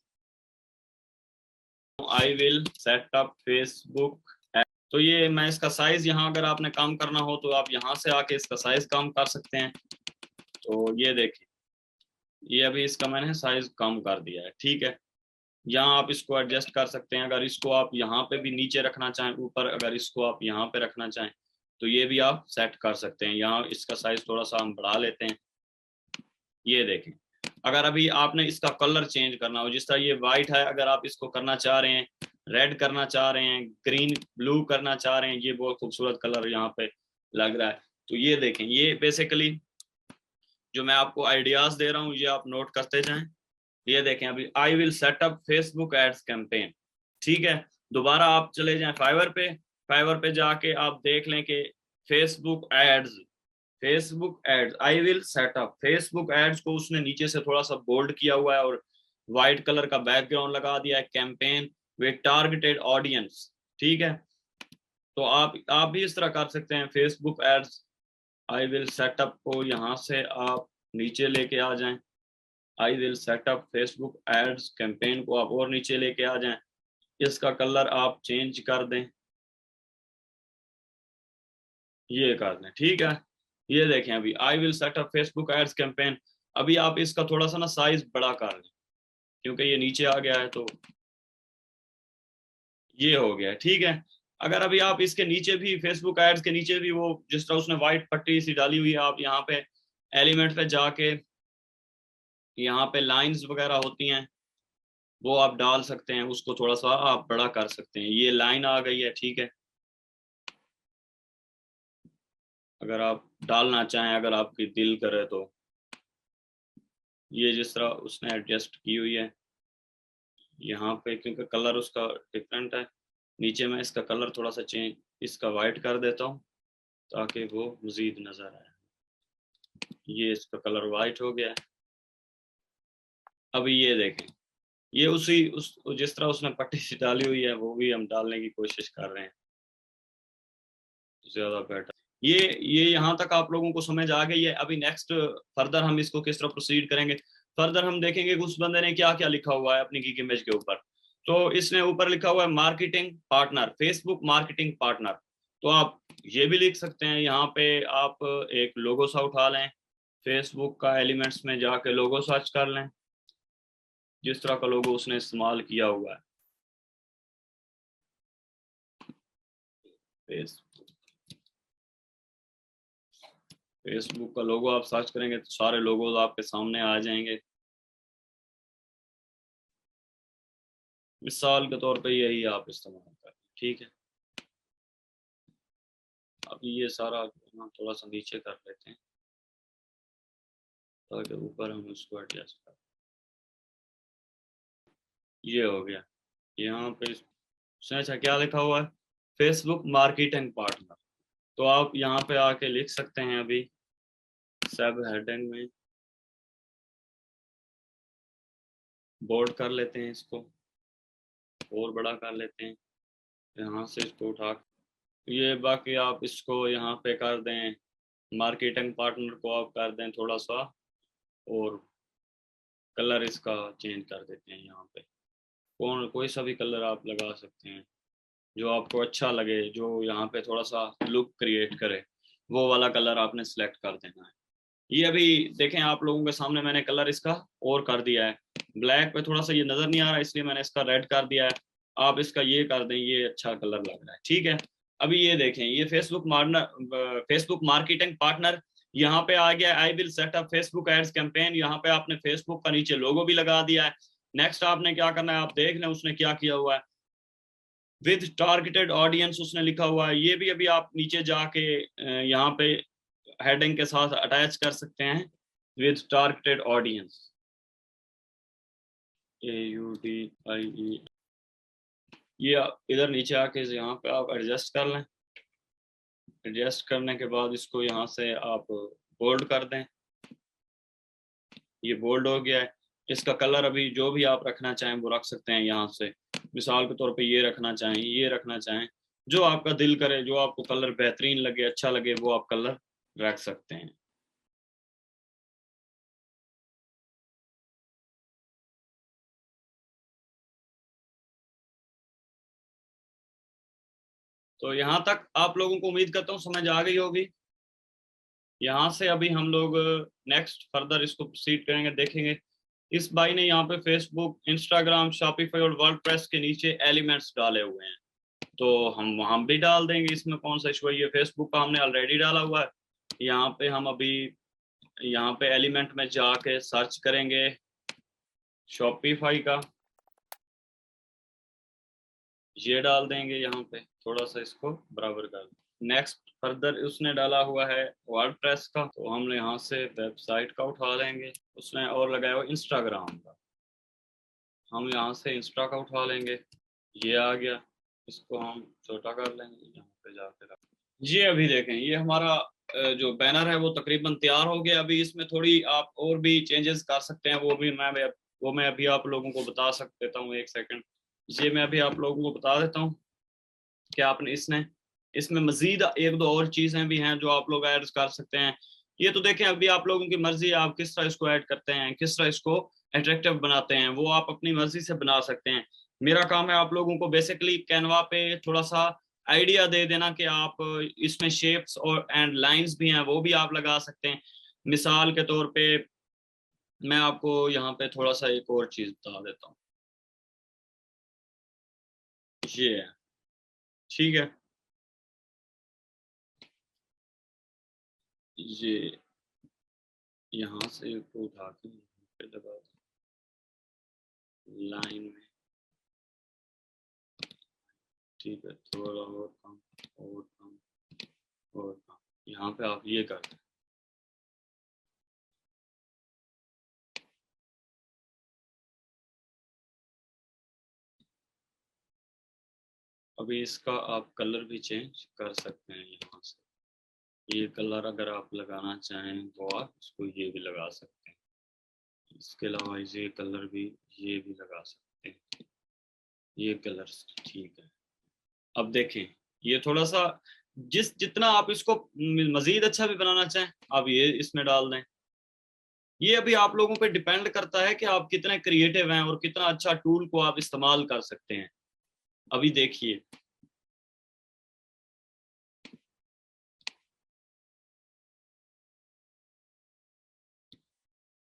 आई विल सेट अप फेसबुक, तो ये मैं इसका साइज, यहाँ अगर आपने काम करना हो तो आप यहाँ से आके इसका साइज कम कर सकते हैं। तो ये देखिए, ये अभी इसका मैंने साइज कम कर दिया है, ठीक है। यहाँ आप इसको एडजस्ट कर सकते हैं। अगर इसको आप यहाँ पे भी नीचे रखना चाहें, ऊपर अगर इसको आप यहाँ पे रखना चाहें तो ये भी आप सेट कर सकते हैं। यहाँ इसका साइज थोड़ा सा हम बढ़ा लेते हैं। ये देखें, अगर अभी आपने इसका कलर चेंज करना हो, जिस तरह ये वाइट है, अगर आप इसको करना चाह रहे हैं, रेड करना चाह रहे हैं, ग्रीन ब्लू करना चाह रहे हैं, ये बहुत खूबसूरत कलर यहाँ पे लग रहा है। तो ये देखें, ये बेसिकली जो मैं आपको आइडियाज दे रहा हूँ ये आप नोट करते जाएं। ये देखें, अभी I will set up Facebook ads campaign, ठीक है। दोबारा आप चले जाएं फाइवर पे, फाइवर पे जाके आप देख लें कि Facebook ads, Facebook ads I will set up Facebook ads को उसने नीचे से थोड़ा सा बोल्ड किया हुआ है और व्हाइट कलर का बैकग्राउंड लगा दिया है, कैंपेन विद टारगेटेड ऑडियंस, ठीक है। तो आप भी इस तरह कर सकते हैं। Facebook ads I will setup को यहाँ से आप नीचे लेके आ जाएं, I will setup Facebook ads campaign को आप और नीचे लेके आ जाएं, इसका कलर आप चेंज कर दें, ये कर दें, ठीक है। ये देखें, अभी I will setup Facebook ads campaign, अभी आप इसका थोड़ा सा ना साइज बड़ा कर लें क्योंकि ये नीचे आ गया है। तो ये हो गया, ठीक है। अगर अभी आप इसके नीचे भी, फेसबुक एड्स के नीचे भी वो जिस तरह उसने व्हाइट पट्टी सी डाली हुई है, आप यहाँ पे एलिमेंट पे जाके यहाँ पे लाइंस वगैरह होती हैं वो आप डाल सकते हैं, उसको थोड़ा सा आप बड़ा कर सकते हैं। ये लाइन आ गई है, ठीक है। अगर आप डालना चाहें, अगर आपकी दिल करे तो, ये जिस तरह उसने एडजस्ट की हुई है यहाँ पे, क्योंकि कलर उसका डिफरेंट है। नीचे मैं इसका कलर थोड़ा सा चेंज, इसका वाइट कर देता हूँ ताकि वो मजीद नजर आए। ये इसका कलर वाइट हो गया है। अभी ये देखें, ये उसी उस जिस तरह उसने पट्टी सी डाली हुई है वो भी हम डालने की कोशिश कर रहे हैं, ज्यादा बेटर। ये यहाँ तक आप लोगों को समझ आ गई है। अभी नेक्स्ट फर्दर हम इसको किस तरह प्रोसीड करेंगे, फर्दर हम देखेंगे कि उस बंदे ने क्या क्या लिखा हुआ है अपनी गीक इमेज के ऊपर। तो इसने ऊपर लिखा हुआ है marketing partner, Facebook marketing partner. तो आप ये भी लिख सकते हैं, यहाँ पे आप एक लोगो सा उठा लें, फेसबुक का एलिमेंट्स में जाके लोगो सर्च कर लें, जिस तरह का लोगो उसने इस्तेमाल किया हुआ है। फेसबुक का लोगो आप सर्च करेंगे तो सारे लोगोज आपके सामने आ जाएंगे। मिसाल के तौर पे यही आप इस्तेमाल करें, ठीक है। अभी ये सारा हम थोड़ा सा नीचे कर लेते हैं ताकि ऊपर हम उसको एडजस्ट करें। ये हो गया। यहाँ पे अच्छा क्या लिखा हुआ है, फेसबुक मार्केटिंग पार्टनर। तो आप यहाँ पे आके लिख सकते हैं, अभी सब हेडिंग में बोल्ड कर लेते हैं, इसको और बड़ा कर लेते हैं, यहाँ से इसको उठा, ये बाकी आप इसको यहाँ पे कर दें, मार्केटिंग पार्टनर को आप कर दें थोड़ा सा, और कलर इसका चेंज कर देते हैं। यहाँ पे कोई सा भी कलर आप लगा सकते हैं जो आपको अच्छा लगे, जो यहाँ पे थोड़ा सा लुक क्रिएट करे, वो वाला कलर आपने सिलेक्ट कर देना है। ये अभी देखें आप लोगों के सामने मैंने कलर इसका और कर दिया है, ब्लैक पे थोड़ा सा ये नजर नहीं आ रहा इसलिए मैंने इसका रेड कर दिया है। आप इसका ये कर दें, ये अच्छा कलर लग रहा है, ठीक है। अभी ये देखें, ये फेसबुक मार्केटिंग पार्टनर यहाँ पे आ गया। I will set up Facebook ads campaign, यहाँ पे आपने फेसबुक का नीचे लोगो भी लगा दिया है। नेक्स्ट आपने क्या करना है, आप देख लें उसने क्या किया हुआ है, विद टारगेटेड ऑडियंस उसने लिखा हुआ है। ये भी अभी आप नीचे जाके यहाँ पे हेडिंग के साथ अटैच कर सकते हैं, विद टारगेटेड ऑडियंस, AUDIE। ये इधर नीचे आके यहाँ पे आप एडजस्ट कर लें। एडजस्ट करने के बाद इसको यहाँ से आप बोल्ड कर दें, ये बोल्ड हो गया है। इसका कलर अभी जो भी आप रखना चाहें वो रख सकते हैं यहाँ से, मिसाल के तौर पे ये रखना चाहें, ये रखना चाहें, जो आपका दिल करे, जो आपको कलर बेहतरीन लगे, अच्छा लगे, वो आप कलर रख सकते हैं। तो यहाँ तक आप लोगों को उम्मीद करता हूँ समझ आ गई होगी। यहाँ से अभी हम लोग नेक्स्ट फर्दर इसको प्रोसीड करेंगे, देखेंगे। इस भाई ने यहाँ पे फेसबुक, इंस्टाग्राम, शॉपिफाई और वर्डप्रेस के नीचे एलिमेंट्स डाले हुए हैं, तो हम भी डाल देंगे, इसमें कौन सा इशू है। ये फेसबुक का हमने ऑलरेडी डाला हुआ है। यहाँ पे हम अभी यहाँ पे एलिमेंट में जाके सर्च करेंगे शॉपिफाई का, ये डाल देंगे यहाँ पे, थोड़ा सा इसको बराबर कर। नेक्स्ट फर्दर उसने डाला हुआ है वर्डप्रेस का, तो हम यहाँ से वेबसाइट का उठा लेंगे। उसने और लगाया हुआ इंस्टाग्राम का, हम यहाँ से इंस्टा का उठा लेंगे, ये आ गया। इसको हम छोटा कर लेंगे, यहाँ पे जाके रख। ये अभी देखें, ये हमारा जो बैनर है वो तकरीबन तैयार हो गया। अभी इसमें थोड़ी आप और भी चेंजेस कर सकते हैं, वो मैं अभी आप लोगों को बता देता हूँ, एक सेकंड। ये मैं अभी आप लोगों को बता देता हूँ कि आपने इसमें मजीद एक दो और चीजें भी हैं जो आप लोग ऐड कर सकते हैं। ये तो देखें अभी आप लोगों की मर्जी है, आप किस तरह इसको ऐड करते हैं, किस तरह इसको अट्रैक्टिव बनाते हैं, वो आप अपनी मर्जी से बना सकते हैं। मेरा काम है आप लोगों को बेसिकली कैनवा पे थोड़ा सा आइडिया दे देना कि आप इसमें शेप्स और एंड लाइंस भी हैं, वो भी आप लगा सकते हैं। मिसाल के तौर पे मैं आपको यहाँ पे थोड़ा सा एक और चीज बता देता हूँ। ये है, ठीक है। ये यहाँ से इसको उठा के यहाँ पे लगा दो लाइन में, ठीक है। थोड़ा और कम और कम और कम, यहाँ पे आप ये कर दें। अभी इसका आप कलर भी चेंज कर सकते हैं यहाँ से। ये कलर अगर आप लगाना चाहें तो आप इसको ये भी लगा सकते हैं। इसके अलावा ये कलर भी, ये भी लगा सकते हैं, ये कलर ठीक है। अब देखें, ये थोड़ा सा जितना आप इसको मजीद अच्छा भी बनाना चाहें आप ये इसमें डाल दें। ये अभी आप लोगों पे डिपेंड करता है कि आप कितने क्रिएटिव हैं और कितना अच्छा टूल को आप इस्तेमाल कर सकते हैं। अभी देखिए,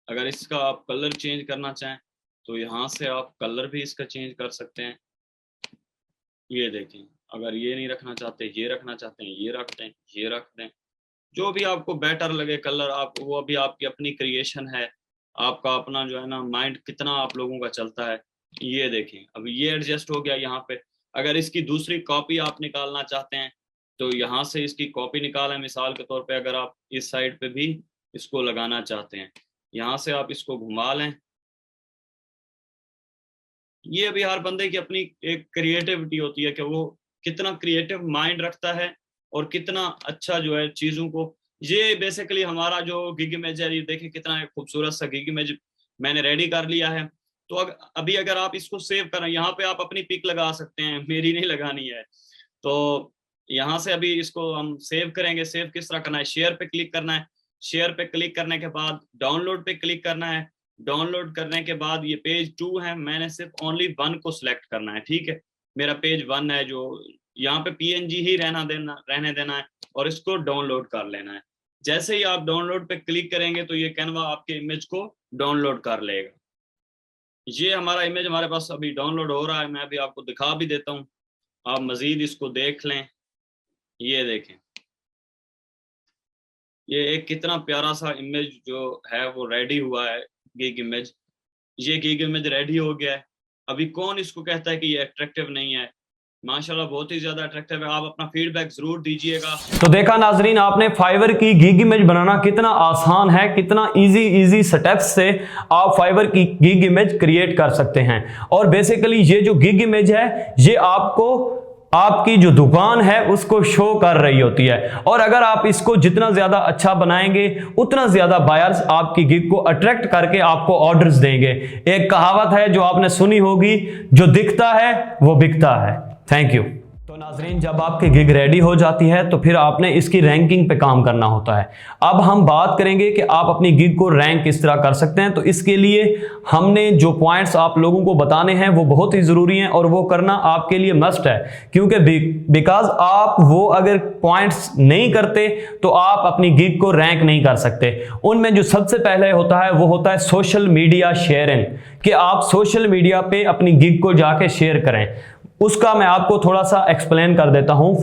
अगर इसका आप कलर चेंज करना चाहें तो यहाँ से आप कलर भी इसका चेंज कर सकते हैं। ये देखें, अगर ये नहीं रखना चाहते, ये रखना चाहते हैं, ये रख दें, ये रख दें, जो भी आपको बेटर लगे कलर। आप वो अभी आपकी अपनी क्रिएशन है, आपका अपना जो है ना माइंड कितना आप लोगों का चलता है। ये देखें, अभी ये एडजस्ट हो गया यहाँ पे। अगर इसकी दूसरी कॉपी आप निकालना चाहते हैं तो यहाँ से इसकी कॉपी निकालें। मिसाल के तौर पे अगर आप इस साइड पे भी इसको लगाना चाहते हैं, यहाँ से आप इसको घुमा लें। ये अभी हर बंदे की अपनी एक क्रिएटिविटी होती है कि वो कितना क्रिएटिव माइंड रखता है और कितना अच्छा जो है चीज़ों को। ये बेसिकली हमारा जो गिग इमेज है, ये देखिए कितना खूबसूरत सा गिग इमेज मैंने रेडी कर लिया है। तो अभी अगर आप इसको सेव करें, यहाँ पे आप अपनी पिक लगा सकते हैं, मेरी नहीं लगानी है। तो यहाँ से अभी इसको हम सेव करेंगे। सेव किस तरह करना है, शेयर पे क्लिक करना है। शेयर पे क्लिक करने के बाद डाउनलोड पे क्लिक करना है। डाउनलोड करने के बाद ये पेज 2 है, मैंने सिर्फ ओनली 1 को सिलेक्ट करना है, ठीक है। मेरा पेज 1 है, जो यहाँ पे PNG ही रहने देना है और इसको डाउनलोड कर लेना है। जैसे ही आप डाउनलोड पे क्लिक करेंगे तो ये कैनवा आपके इमेज को डाउनलोड कर लेगा। ये हमारा इमेज हमारे पास अभी डाउनलोड हो रहा है, मैं अभी आपको दिखा भी देता हूँ, आप मजीद इसको देख लें। ये देखें, ये एक कितना प्यारा सा इमेज जो है वो रेडी हुआ है, गिग इमेज। ये गिग इमेज रेडी हो गया है। अभी कौन इसको कहता है कि ये अट्रैक्टिव नहीं है? माशाल्लाह बहुत ही ज्यादा अट्रैक्टिव है। आप अपना फीडबैक जरूर दीजिएगा। तो देखा नाजरीन आपने, फाइवर की गिग इमेज बनाना कितना आसान है, कितना इजी स्टेप्स से आप फाइवर की गिग इमेज क्रिएट कर सकते हैं। और बेसिकली ये जो गिग इमेज है ये आपको आपकी जो दुकान है उसको शो कर रही होती है। और अगर आप इसको जितना ज्यादा अच्छा बनाएंगे उतना ज्यादा बायर्स आपकी गिग को अट्रैक्ट करके आपको ऑर्डर्स देंगे। एक कहावत है जो आपने सुनी होगी, जो दिखता है वो बिकता है। Thank you. तो नाजरीन, जब आपकी गिग रेडी हो जाती है तो फिर आपने इसकी रैंकिंग पे काम करना होता है। अब हम बात करेंगे कि आप अपनी गिग को रैंक किस तरह कर सकते हैं। तो इसके लिए हमने जो पॉइंट्स आप लोगों को बताने हैं वो बहुत ही जरूरी हैं और वो करना आपके लिए मस्ट है, क्योंकि बिकॉज आप वो अगर पॉइंट्स नहीं करते तो आप अपनी गिग को रैंक नहीं कर सकते। उनमें जो सबसे पहले होता है वो होता है सोशल मीडिया शेयरिंग, कि आप सोशल मीडिया पे अपनी गिग को जाके शेयर करें। उसका मैं आपको थोड़ा सा एक्सप्लेन कर देता हूं।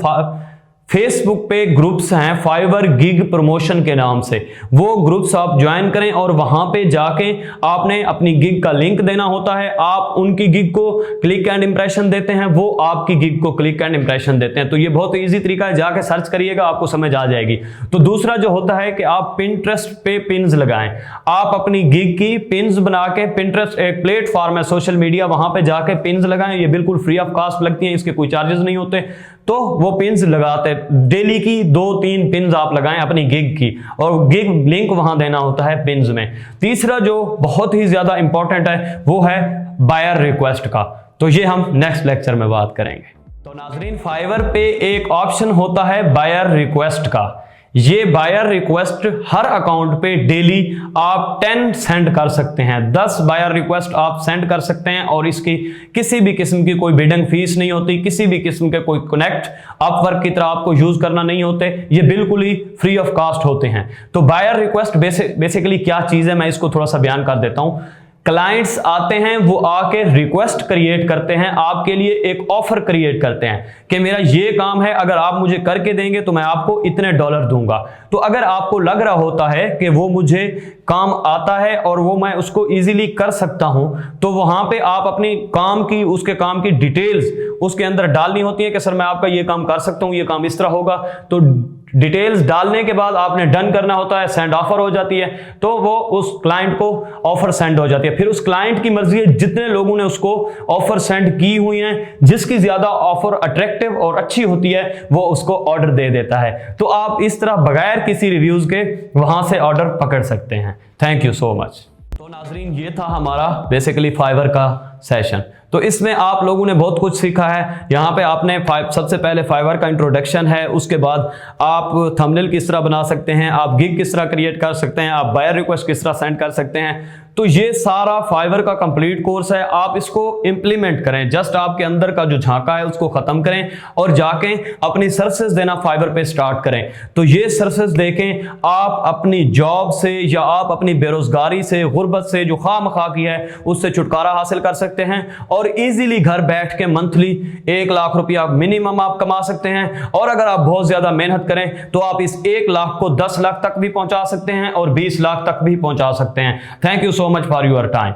फेसबुक पे ग्रुप्स हैं फाइवर गिग प्रमोशन के नाम से, वो ग्रुप्स आप ज्वाइन करें और वहां पे जाके आपने अपनी गिग का लिंक देना होता है। आप उनकी गिग को क्लिक एंड इंप्रेशन देते हैं, वो आपकी गिग को क्लिक एंड इंप्रेशन देते हैं। तो ये बहुत इजी तरीका है, जाके सर्च करिएगा आपको समझ आ जाएगी। तो दूसरा जो होता है कि आप पिंटरेस्ट पे पिन्स लगाएं। आप अपनी गिग की पिन्स बना के, पिंटरेस्ट एक प्लेटफॉर्म है सोशल मीडिया, वहां पे जाके पिन्स लगाएं। ये बिल्कुल फ्री ऑफ कॉस्ट लगती हैं, इसके कोई चार्जेस नहीं होते। तो वो पिन्स लगाते, डेली की 2-3 पिन्स आप लगाएं अपनी गिग की, और गिग लिंक वहां देना होता है पिन्स में। तीसरा जो बहुत ही ज्यादा इंपॉर्टेंट है वो है बायर रिक्वेस्ट का। तो ये हम नेक्स्ट लेक्चर में बात करेंगे। तो नाजरीन, फाइवर पे एक ऑप्शन होता है बायर रिक्वेस्ट का। ये बायर रिक्वेस्ट हर अकाउंट पे डेली आप 10 सेंड कर सकते हैं। 10 बायर रिक्वेस्ट आप सेंड कर सकते हैं और इसकी किसी भी किस्म की कोई बिडिंग फीस नहीं होती, किसी भी किस्म के कोई कनेक्ट अपवर्क की तरह आपको यूज करना नहीं होते, ये बिल्कुल ही फ्री ऑफ कॉस्ट होते हैं। तो बायर रिक्वेस्ट बेसिकली क्या चीज है, मैं इसको थोड़ा सा बयान कर देता हूं। क्लाइंट्स आते हैं, वो आके रिक्वेस्ट क्रिएट करते हैं, आपके लिए एक ऑफर क्रिएट करते हैं कि मेरा ये काम है, अगर आप मुझे करके देंगे तो मैं आपको इतने डॉलर दूंगा। तो अगर आपको लग रहा होता है कि वो मुझे काम आता है और वो मैं उसको इजीली कर सकता हूं, तो वहां पे आप अपनी उसके काम की डिटेल्स उसके अंदर डालनी होती है कि सर मैं आपका ये काम कर सकता हूं, ये काम इस तरह होगा। तो डिटेल्स डालने के बाद आपने डन करना होता है, सेंड ऑफर हो जाती है, तो वो उस क्लाइंट को ऑफर सेंड हो जाती है। फिर उस क्लाइंट की मर्जी है, जितने लोगों ने उसको ऑफर सेंड की हुई है, जिसकी ज्यादा ऑफर अट्रैक्टिव और अच्छी होती है वो उसको ऑर्डर दे देता है। तो आप इस तरह बगैर किसी रिव्यूज के वहां से ऑर्डर पकड़ सकते हैं। Thank you so much. तो नाजरीन, ये था हमारा बेसिकली फाइवर का सेशन। तो इसमें आप लोगों ने बहुत कुछ सीखा है। यहाँ पे आपने सबसे पहले फाइवर का इंट्रोडक्शन है, उसके बाद आप थंबनेल किस तरह बना सकते हैं, आप गिग किस तरह क्रिएट कर सकते हैं, आप बायर रिक्वेस्ट किस तरह सेंड कर सकते हैं। तो ये सारा फाइवर का कंप्लीट कोर्स है। आप इसको इंप्लीमेंट करें, जस्ट आपके अंदर का जो झांका है उसको खत्म करें और जाके अपनी सर्विसेज देना फाइवर पे स्टार्ट करें। तो ये सर्विसेज देखें, आप अपनी जॉब से या आप अपनी बेरोजगारी से, गुर्बत से जो खामखा की है उससे छुटकारा हासिल कर सकते हैं और इजीली घर बैठ के मंथली 1 लाख रुपया मिनिमम आप कमा सकते हैं। और अगर आप बहुत ज्यादा मेहनत करें तो आप इस 1 लाख को 10 लाख तक भी पहुंचा सकते हैं और 20 लाख तक भी पहुंचा सकते हैं। Thank you so much for your time.